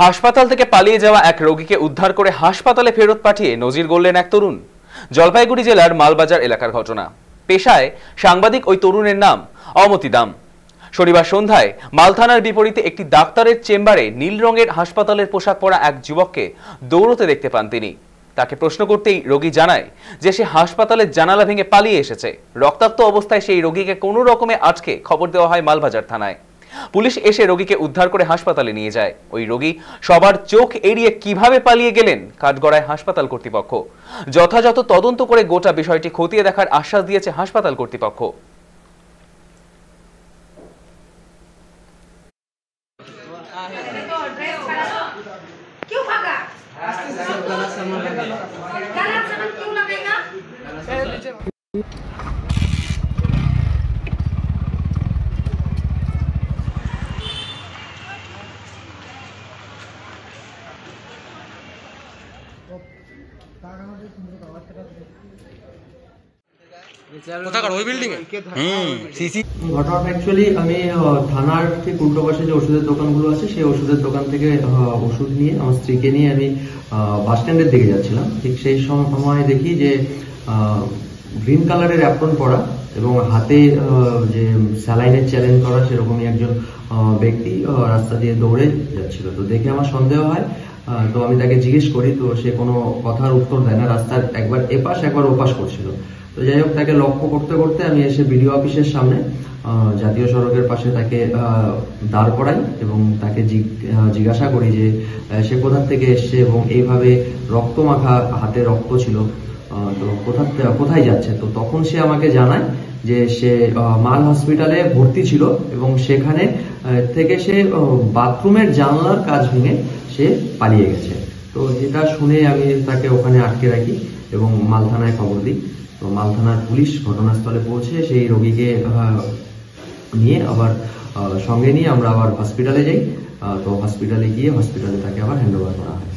হাসপাতাল থেকে পালিয়ে যাওয়া এক রোগীকে উদ্ধার করে হাসপাতালে ফেরত পাঠিয়ে নজির গড়লেন এক তরুণ। জলপাইগুড়ি জেলার মালবাজার এলাকার ঘটনা। পেশায় সাংবাদিক ওই তরুণের নাম অমতি দাম। শনিবার সন্ধ্যায় মালথানার বিপরীতে একটি ডাক্তারের চেম্বারে নীল রঙের হাসপাতালের পোশাক পরা এক যুবককে দৌড়তে দেখতে পান তিনি। তাকে প্রশ্ন করতেই রোগী জানায় যে সে হাসপাতালের জানালা ভেঙে পালিয়ে এসেছে। রক্তাক্ত অবস্থায় সেই রোগীকে কোনো রকমে আটকে খবর দেওয়া হয় মালবাজার থানায়। পুলিশ এসে রোগীকে উদ্ধার করে হাসপাতালে নিয়ে যায়। ওই রোগী সবার চোখ এড়িয়ে কিভাবে পালিয়ে গেলেন কাঠগড়ায় হাসপাতাল কর্তৃপক্ষ। যথাযথ তদন্ত করে গোটা বিষয়টি খতিয়ে দেখার আশ্বাস দিয়েছে হাসপাতাল কর্তৃপক্ষ। ঘটনাটা অ্যাকচুয়ালি আমি থানার ঠিক উল্টো পাশে যে ওষুধের দোকানগুলো আছে সেই ওষুধের দোকান থেকে ওষুধ নিয়ে আমার স্ত্রীকে নিয়ে আমি বাস স্ট্যান্ডের দিকে যাচ্ছিলাম। ঠিক সেই সময় দেখি যে গ্রিন কালারের অ্যাপ্রন পরা এবং হাতে যে স্যালাইনের চ্যালেঞ্জ করা সেরকমই একজন ব্যক্তি রাস্তা দিয়ে দৌড়ে যাচ্ছিল। তো দেখে আমার সন্দেহ হয়, তো আমি তাকে জিজ্ঞেস করি, তো সে কোনো কথার উত্তর দেয় না, রাস্তার একবার এপাশ একবার ওপাশ করছিল। তো যাই হোক, তাকে লক্ষ্য করতে করতে আমি এসে বিডিও অফিসের সামনে জাতীয় সড়কের পাশে তাকে দাঁড় করাই এবং তাকে জিজ্ঞাসা করি যে সে কোথা থেকে এসছে এবং এইভাবে রক্ত মাখা হাতে রক্ত ছিল, তো কোথায় যাচ্ছে। তো তখন সে আমাকে জানায় যে সে মাল হসপিটালে ভর্তি ছিল এবং সেখানে থেকে সে বাথরুমের জানলার কাজ ভেঙে সে পালিয়ে গেছে। তো যেটা শুনে আমি তাকে ওখানে আটকে রাখি এবং মাল থানায় খবর দিই। তো মাল থানার পুলিশ ঘটনাস্থলে পৌঁছে সেই রোগীকে নিয়ে আবার সঙ্গে নিয়ে আমরা আবার হসপিটালে যাই। তো হসপিটালে গিয়ে হসপিটালে তাকে আবার হ্যান্ড ওভার করা হয়।